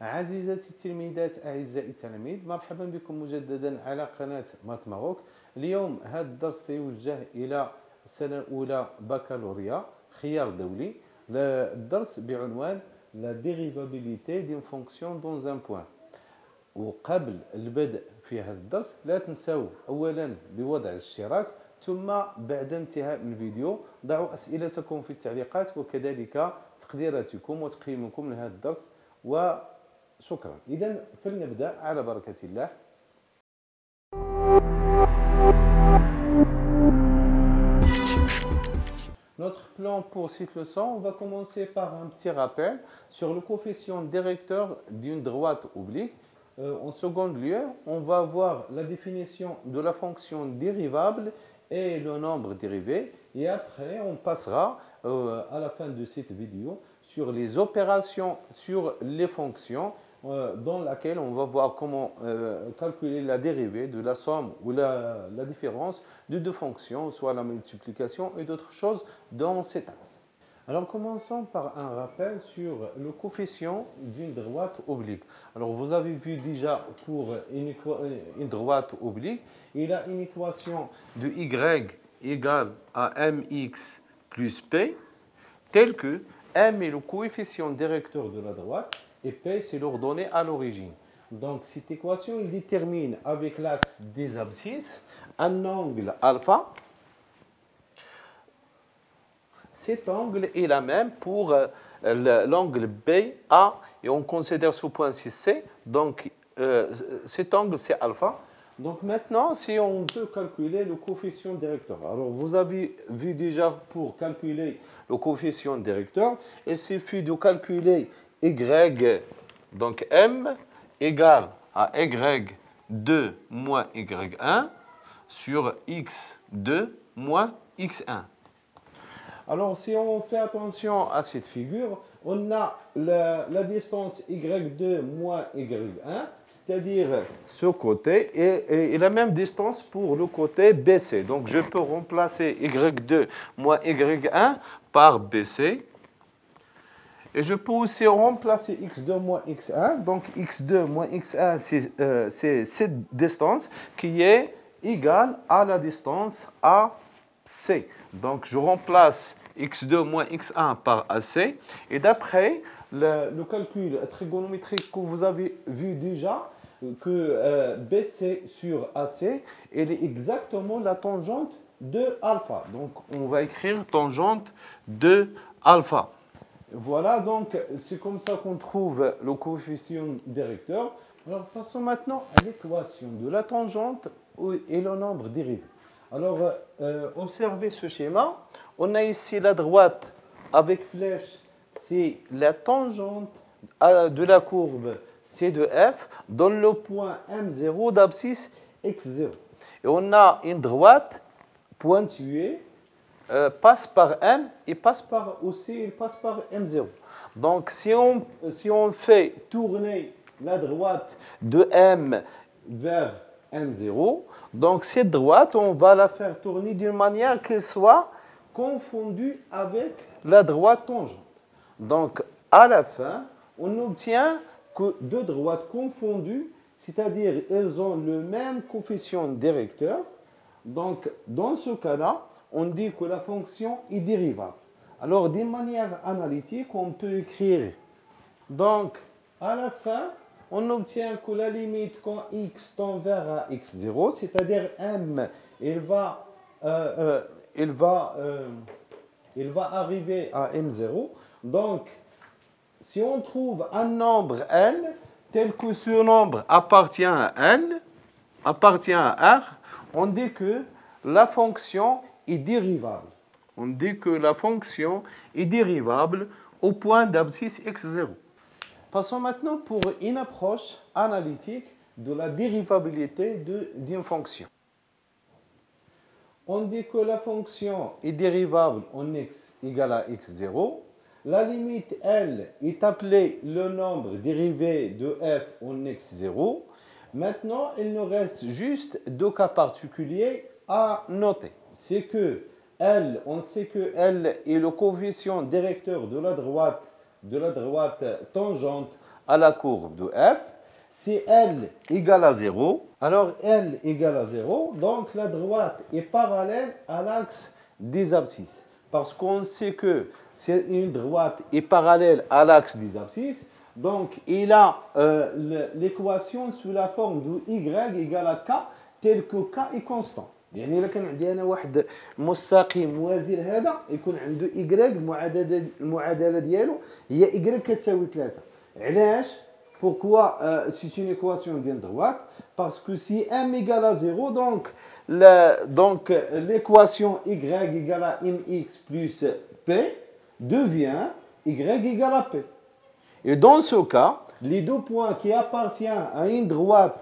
عزيزاتي التلميذات أعزائي التلاميذ، مرحبا بكم مجددا على قناة مات ماروك. اليوم هذا الدرس سيوجه إلى السنة الأولى بكالوريا خيار دولي. الدرس بعنوان La dérivabilité d'une fonction dans un point. وقبل البدء في هذا الدرس لا تنسوا أولا بوضع الاشتراك، ثم بعد انتهاء الفيديو ضعوا أسئلتكم في التعليقات وكذلك تقديراتكم وتقييمكم لهذا الدرس. وشكرا. إذن فلنبدأ على بركة الله. Notre plan pour cette leçon, on va commencer par un petit rappel sur le coefficient directeur d'une droite oblique. En second lieu, on va voir la définition de la fonction dérivable et le nombre dérivé. Et après, on passera à la fin de cette vidéo sur les opérations sur les fonctions dans laquelle on va voir comment calculer la dérivée de la somme ou la différence de deux fonctions, soit la multiplication et d'autres choses dans cet axe. Alors commençons par un rappel sur le coefficient d'une droite oblique. Alors vous avez vu déjà pour une droite oblique, il a une équation de y égale à mx plus p, telle que m est le coefficient directeur de la droite et p c'est l'ordonnée à l'origine. Donc cette équation il détermine avec l'axe des abscisses un angle alpha. Cet angle est la même pour l'angle BA et on considère ce point ci C. Donc cet angle c'est alpha. Donc maintenant, si on veut calculer le coefficient directeur, alors vous avez vu déjà pour calculer le coefficient directeur, il suffit de calculer y, donc m égale à y2 moins y1 sur x2 moins x1. Alors, si on fait attention à cette figure, on a la distance y2 moins y1, c'est-à-dire ce côté, et la même distance pour le côté BC. Donc, je peux remplacer y2 moins y1 par BC. Et je peux aussi remplacer x2 moins x1. Donc, x2 moins x1, c'est cette distance qui est égale à la distance AC. Donc, je remplace x2 moins x1 par AC. Et d'après le calcul trigonométrique que vous avez vu déjà, que BC sur AC, elle est exactement la tangente de alpha. Donc, on va écrire tangente de alpha. Voilà, donc c'est comme ça qu'on trouve le coefficient directeur. Alors, passons maintenant à l'équation de la tangente et le nombre dérivé. Alors, observez ce schéma. On a ici la droite avec flèche, c'est la tangente de la courbe C de F dans le point M0 d'abscisse X0. Et on a une droite pointillée, passe par M et passe par M0. Donc, si on fait tourner la droite de M vers M0, donc cette droite, on va la faire tourner d'une manière qu'elle soit confondue avec la droite tangente. Donc, à la fin, on obtient que deux droites confondues, c'est-à-dire elles ont le même coefficient directeur. Donc, dans ce cas-là, on dit que la fonction est dérivable. Alors, d'une manière analytique, on peut écrire. Donc, à la fin, on obtient que la limite quand x tend vers x0, c'est-à-dire m, il va arriver à m0. Donc, si on trouve un nombre n, tel que ce nombre appartient à n, appartient à R, on dit que la fonction est dérivable. On dit que la fonction est dérivable au point d'abscisse x0. Passons maintenant pour une approche analytique de la dérivabilité d'une fonction. On dit que la fonction est dérivable en x égale à x0. La limite L est appelée le nombre dérivé de f en x0. Maintenant, il nous reste juste deux cas particuliers à noter. C'est que L, on sait que L est le coefficient directeur de la droite tangente à la courbe de f, si L égale à 0, alors L égale à 0, donc la droite est parallèle à l'axe des abscisses. Parce qu'on sait que si une droite est parallèle à l'axe des abscisses, donc il a l'équation sous la forme de y égale à k, tel que k est constant. يعني الا كان عندي انا واحد مستقيم موازي لهذا يكون عنده y المعادله ديالو هي y كتساوي 3. علاش؟ Pourquoi c'est une équation d'une droite? Parce que si m égale à 0, donc l'équation y égale à mx plus p devient y égale à p. Et dans ce cas, les deux points qui appartiennent à une droite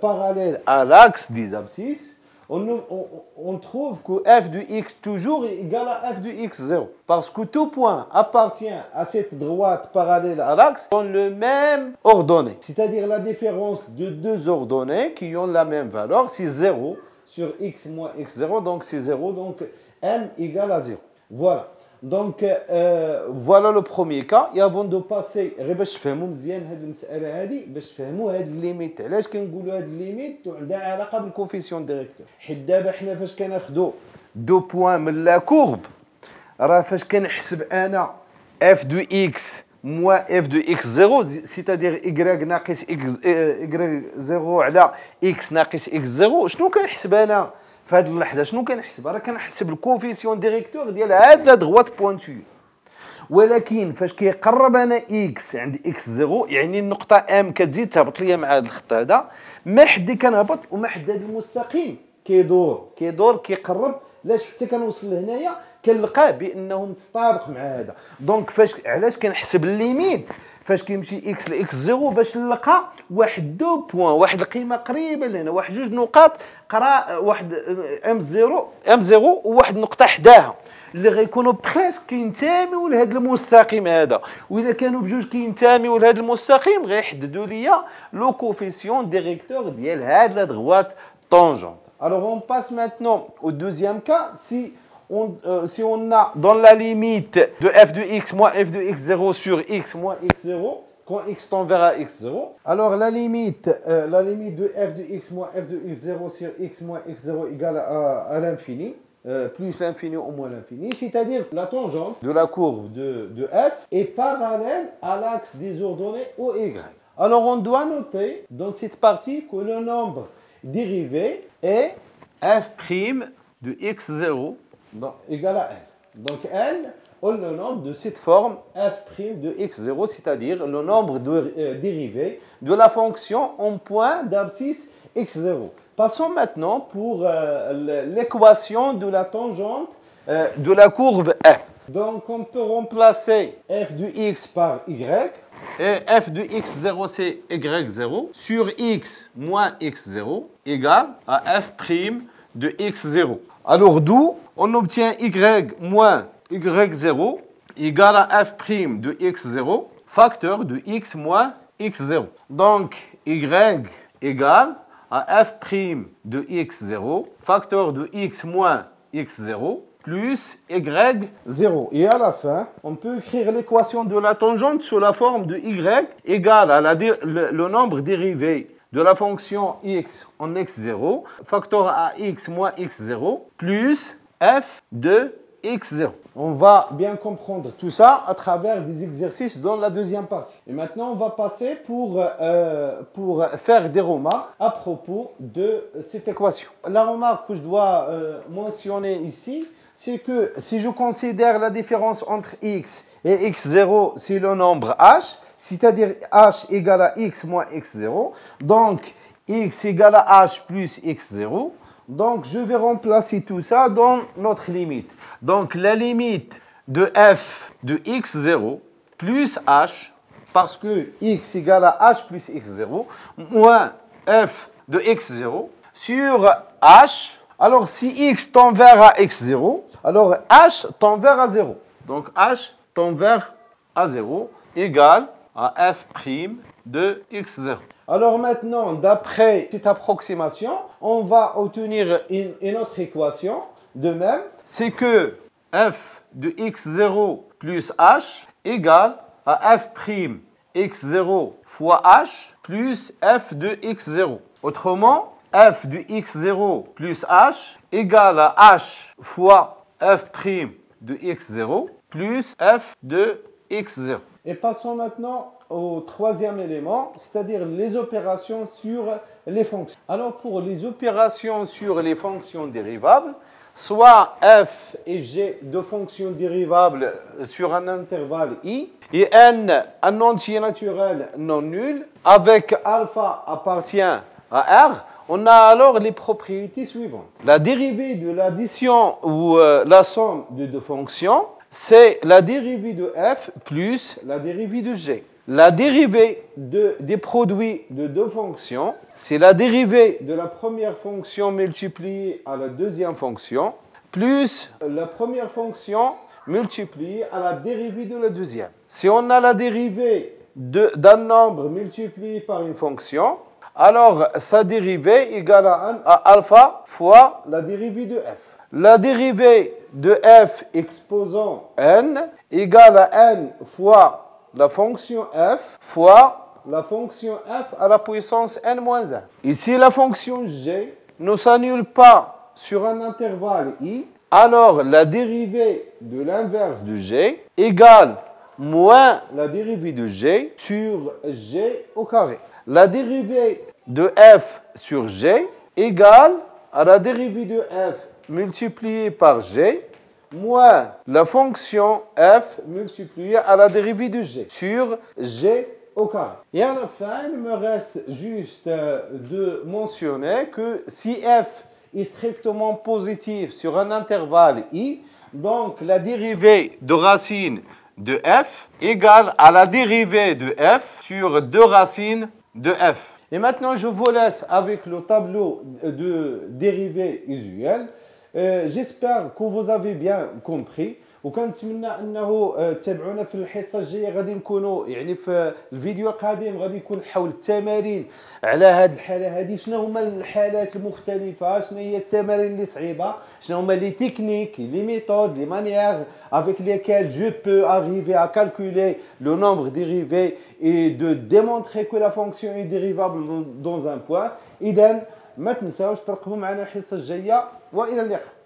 parallèle à l'axe des abscisses, on trouve que f de x toujours est égal à f de x0. Parce que tout point appartient à cette droite parallèle à l'axe ont le même ordonnée. C'est-à-dire la différence de deux ordonnées qui ont la même valeur, c'est 0 sur x moins x0, donc c'est 0, donc m égale à 0. Voilà. Donc voilà le premier cas. Et avant de passer باش تفهموا مزيان هذه المساله هذه باش تفهموا هذه الليميت. علاش كنقولوا هذه الليميت عندها علاقه بالكوفيسيون ديريكتور. حيت دابا حنا فاش كناخذوا دو بوين من لا كورب راه فاش كنحسب انا اف دو اكس moins f de x0, c'est-à-dire y ناقص y0 على x ناقص x0, شنو كنحسب انا في هذه اللحظه؟ شنو كنحسب؟ راه كنحسب الكوفيسيون ديريكتور ديال هاد لا دغوات بوينتو. ولكن فاش كيقرب انا اكس عند x0 يعني النقطه ام كتزيد تهبط ليا مع هذا الخط هذا، ما حدي كنهبط وما حد هذا المستقيم كيدور كيقرب. لاش حتى كنوصل لهنايا كنلقاه بانه متطابق مع هذا. دونك فاش علاش كنحسب الليميت فاش كيمشي اكس لاكس 0 باش نلقى واحد دو بوين، واحد القيمه قريبه لهنا، واحد جوج نقاط قرا واحد ام 0 وواحد نقطه حداها اللي غيكونوا بريسك كينتميو لهذا المستقيم هذا. واذا كانوا بجوج كينتميو لهذا المستقيم غيحددوا ليا لو كوفيسيون ديريكتور ديال هاد لا دغوات طونجون. Alors on passe maintenant au deuxième cas. Si on a dans la limite de f de x moins f de x0 sur x moins x0, quand x tend vers x0, alors la limite de f de x moins f de x0 sur x moins x0 égale à l'infini, plus l'infini ou moins l'infini, c'est-à-dire la tangente de la courbe de f est parallèle à l'axe des ordonnées OY. Alors on doit noter dans cette partie que le nombre dérivé est f' de x0 égale à L. Donc L est le nombre de cette forme f' de x0, c'est-à-dire le nombre dérivé de la fonction en point d'abscisse x0. Passons maintenant pour l'équation de la tangente de la courbe f. Donc on peut remplacer f de x par y. Et f de x0 c'est y0 sur x moins x0 égale à f' de x0. Alors d'où on obtient y moins y0 égale à f' de x0 facteur de x moins x0. Donc y égale à f' de x0 facteur de x moins x0 plus y0. Et à la fin, on peut écrire l'équation de la tangente sous la forme de y égale à le nombre dérivé de la fonction x en x0, facteur à x moins x0, plus f de x0. On va bien comprendre tout ça à travers des exercices dans la deuxième partie. Et maintenant, on va passer pour faire des remarques à propos de cette équation. La remarque que je dois mentionner ici, c'est que si je considère la différence entre x et x0, c'est le nombre h, c'est-à-dire h égale à x moins x0, donc x égale à h plus x0, donc je vais remplacer tout ça dans notre limite. Donc la limite de f de x0 plus h, parce que x égale à h plus x0, moins f de x0 sur h. Alors si x tend vers à x0, alors h tend vers à 0. Donc h tend vers à 0 égale à f' de x0. Alors maintenant, d'après cette approximation, on va obtenir une autre équation de même. C'est que f de x0 plus h égale à f' x0 fois h plus f de x0. Autrement, f de x0 plus h égale à h fois f' de x0 plus f de x0. Et passons maintenant au troisième élément, c'est-à-dire les opérations sur les fonctions. Alors pour les opérations sur les fonctions dérivables, soit f et g de fonctions dérivables sur un intervalle i, et n un entier naturel non nul, avec alpha appartient à R, on a alors les propriétés suivantes. La dérivée de l'addition ou la somme de deux fonctions, c'est la dérivée de f plus la dérivée de g. La dérivée des produits de deux fonctions, c'est la dérivée de la première fonction multipliée à la deuxième fonction, plus la première fonction multipliée à la dérivée de la deuxième. Si on a la dérivée d'un nombre multiplié par une fonction, alors sa dérivée égale à alpha fois la dérivée de f. La dérivée de f exposant n égale à n fois la fonction f fois la fonction f à la puissance n-1. Ici, la fonction g ne s'annule pas sur un intervalle i, alors la dérivée de l'inverse de g égale moins la dérivée de g sur g au carré. La dérivée de f sur g égale à la dérivée de f multipliée par g moins la fonction f multipliée à la dérivée de g sur g au carré. Et à la fin, il me reste juste de mentionner que si f est strictement positif sur un intervalle i, donc la dérivée de racine de f égale à la dérivée de f sur 2 racines de f. Et maintenant, je vous laisse avec le tableau de dérivée usuelle. J'espère que vous avez bien compris وكنتمنى انه تتابعونا في الحصه الجايه. غادي نكونوا يعني في الفيديو القادم غادي يكون حول التمارين على هذه الحاله هذه. شنو هما الحالات المختلفه، شنو هي التمارين اللي صعيبه، شنو هما لي تكنيك لي ميثود لي مانيير avec lesquelles je peux arriver à calculer le nombre dérivé et de démontrer que la fonction est dérivable dans un point. اذا ما تنساوش ترقبوا معنا الحصه الجايه والى اللقاء.